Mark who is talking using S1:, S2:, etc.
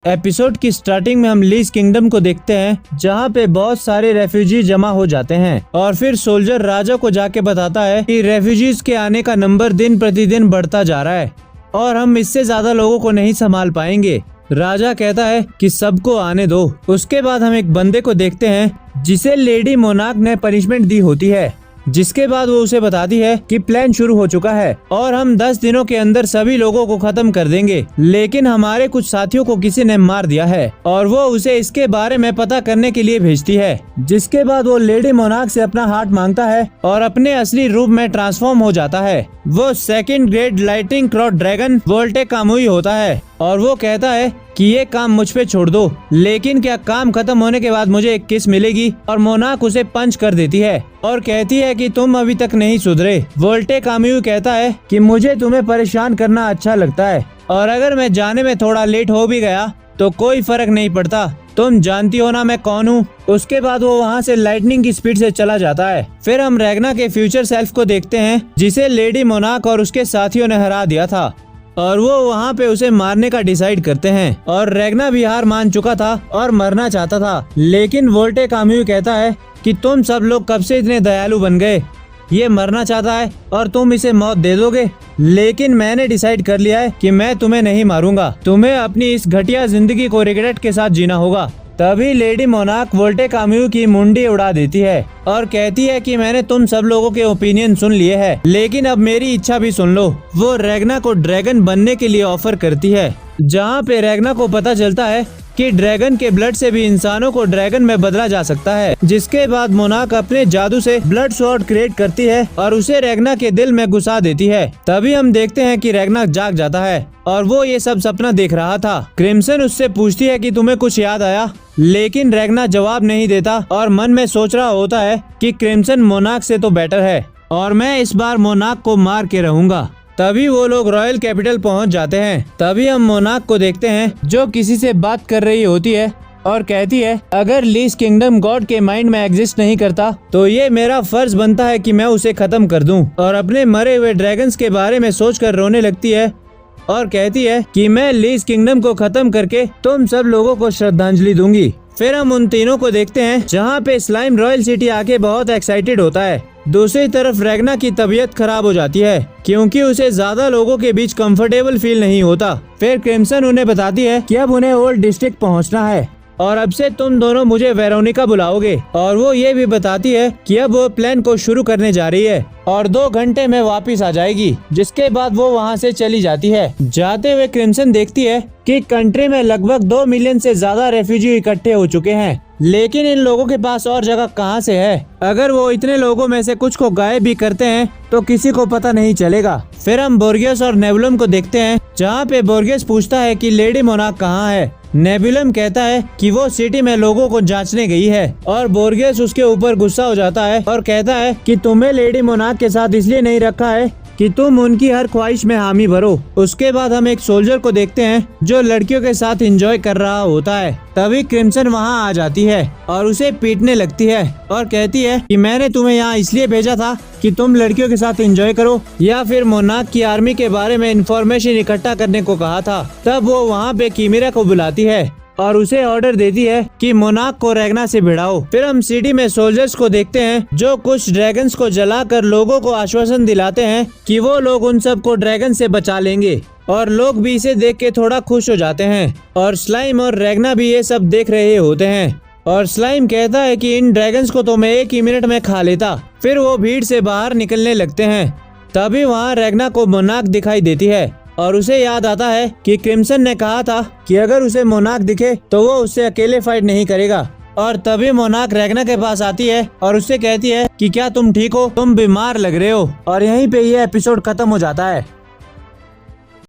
S1: Episode की starting में हम लीज किंगडम को देखते हैं जहाँ पे बहुत सारे रेफ्यूजी जमा हो जाते हैं और फिर सोल्जर राजा को जाके बताता है कि रेफ्यूजीज के आने का नंबर दिन प्रतिदिन बढ़ता जा रहा है और हम इससे ज्यादा लोगों को नहीं संभाल पाएंगे। राजा कहता है कि सबको आने दो। उसके बाद हम एक बंदे को देखते हैं जिसे लेडी मोनार्क ने पनिशमेंट दी होती है, जिसके बाद वो उसे बताती है कि प्लान शुरू हो चुका है और हम 10 दिनों के अंदर सभी लोगों को खत्म कर देंगे, लेकिन हमारे कुछ साथियों को किसी ने मार दिया है और वो उसे इसके बारे में पता करने के लिए भेजती है। जिसके बाद वो लेडी मोनार्क से अपना हार्ट मांगता है और अपने असली रूप में ट्रांसफॉर्म हो जाता है। वो सेकंड ग्रेड लाइटिंग क्रॉट ड्रैगन वोल्टे कामुई होता है और वो कहता है कि ये काम मुझ पे छोड़ दो, लेकिन क्या काम खत्म होने के बाद मुझे एक किस मिलेगी। और मोनार्क उसे पंच कर देती है और कहती है कि तुम अभी तक नहीं सुधरे। वोल्टे कामुई कहता है कि मुझे तुम्हें परेशान करना अच्छा लगता है और अगर मैं जाने में थोड़ा लेट हो भी गया तो कोई फर्क नहीं पड़ता, तुम जानती हो ना मैं कौन हूँ। उसके बाद वो वहाँ से लाइटनिंग की स्पीड से चला जाता है। फिर हम रैग्ना के फ्यूचर सेल्फ को देखते हैं जिसे लेडी मोनार्क और उसके साथियों ने हरा दिया था और वो वहाँ पे उसे मारने का डिसाइड करते हैं। और रैग्ना भी हार मान चुका था और मरना चाहता था, लेकिन वोल्टे कामुई कहता है कि तुम सब लोग कब से इतने दयालु बन गए, ये मरना चाहता है और तुम इसे मौत दे दोगे, लेकिन मैंने डिसाइड कर लिया है कि मैं तुम्हें नहीं मारूंगा, तुम्हें अपनी इस घटिया जिंदगी को रिग्रेट के साथ जीना होगा। तभी लेडी मोनार्क वोल्टे कामुई की मुंडी उड़ा देती है और कहती है कि मैंने तुम सब लोगों के ओपिनियन सुन लिए हैं, लेकिन अब मेरी इच्छा भी सुन लो। वो रैग्ना को ड्रैगन बनने के लिए ऑफर करती है, जहाँ पे रैग्ना को पता चलता है कि ड्रैगन के ब्लड से भी इंसानों को ड्रैगन में बदला जा सकता है। जिसके बाद मोनार्क अपने जादू से ब्लड स्वॉर्ड क्रिएट करती है और उसे रैग्ना के दिल में घुसा देती है। तभी हम देखते हैं कि रैग्ना जाग जाता है और वो ये सब सपना देख रहा था। क्रिम्सन उससे पूछती है कि तुम्हें कुछ याद आया, लेकिन रैग्ना जवाब नहीं देता और मन में सोच रहा होता है कि क्रिम्सन मोनार्क से तो बेटर है और मैं इस बार मोनार्क को मार के रहूंगा। तभी वो लोग रॉयल कैपिटल पहुंच जाते हैं। तभी हम मोनार्क को देखते हैं जो किसी से बात कर रही होती है और कहती है अगर लीज किंगडम गॉड के माइंड में एग्जिस्ट नहीं करता तो ये मेरा फर्ज बनता है कि मैं उसे खत्म कर दूं। और अपने मरे हुए ड्रैगन्स के बारे में सोचकर रोने लगती है और कहती है कि मैं लीज किंगडम को खत्म करके तुम सब लोगों को श्रद्धांजलि दूंगी। फिर हम उन तीनों को देखते हैं जहाँ पे स्लाइम रॉयल सिटी आके बहुत एक्साइटेड होता है। दूसरी तरफ रैग्ना की तबीयत खराब हो जाती है क्योंकि उसे ज्यादा लोगों के बीच कंफर्टेबल फील नहीं होता। फिर क्रिम्सन उन्हें बताती है कि अब उन्हें ओल्ड डिस्ट्रिक्ट पहुंचना है और अब से तुम दोनों मुझे वेरोनिका बुलाओगे। और वो ये भी बताती है कि अब वो प्लान को शुरू करने जा रही है और 2 घंटे में वापस आ जाएगी। जिसके बाद वो वहाँ से चली जाती है। जाते हुए क्रिम्सन देखती है कि कंट्री में लगभग 2 मिलियन से ज्यादा रेफ्यूजी इकट्ठे हो चुके हैं, लेकिन इन लोगों के पास और जगह कहाँ से है। अगर वो इतने लोगों में से कुछ को गायब भी करते हैं तो किसी को पता नहीं चलेगा। फिर हम बोर्गियस और नेबुलम को देखते हैं जहाँ पे बोर्गियस पूछता है कि लेडी मोनार्क कहाँ है। नेबुलम कहता है कि वो सिटी में लोगों को जांचने गई है और बोर्गियस उसके ऊपर गुस्सा हो जाता है और कहता है कि तुम्हें लेडी मोनार्क के साथ इसलिए नहीं रखा है कि तुम उनकी हर ख्वाहिश में हामी भरो। उसके बाद हम एक सोल्जर को देखते हैं जो लड़कियों के साथ एंजॉय कर रहा होता है। तभी क्रिम्सन वहाँ आ जाती है और उसे पीटने लगती है और कहती है कि मैंने तुम्हें यहाँ इसलिए भेजा था कि तुम लड़कियों के साथ एंजॉय करो या फिर मोनार्क की आर्मी के बारे में इंफॉर्मेशन इकट्ठा करने को कहा था। तब वो वहाँ पे कीमिरा को बुलाती है और उसे ऑर्डर देती है कि मोनार्क को रैग्ना से भिड़ाओ। फिर हम सिटी में सोल्जर्स को देखते हैं जो कुछ ड्रैगन्स को जलाकर लोगों को आश्वासन दिलाते हैं कि वो लोग उन सब को ड्रैगन से बचा लेंगे और लोग भी इसे देख के थोड़ा खुश हो जाते हैं। और स्लाइम और रैग्ना भी ये सब देख रहे होते हैं और स्लाइम कहता है कि इन ड्रैगन्स को तो मैं 1 ही मिनट में खा लेता। फिर वो भीड़ से बाहर निकलने लगते हैं। तभी वहाँ रैग्ना को मोनार्क दिखाई देती है और उसे याद आता है कि क्रिम्सन ने कहा था कि अगर उसे मोनार्क दिखे तो वो उससे अकेले फाइट नहीं करेगा। और तभी मोनार्क रैग्ना के पास आती है और उससे कहती है कि क्या तुम ठीक हो, तुम बीमार लग रहे हो। और यहीं पे ये एपिसोड खत्म हो जाता है।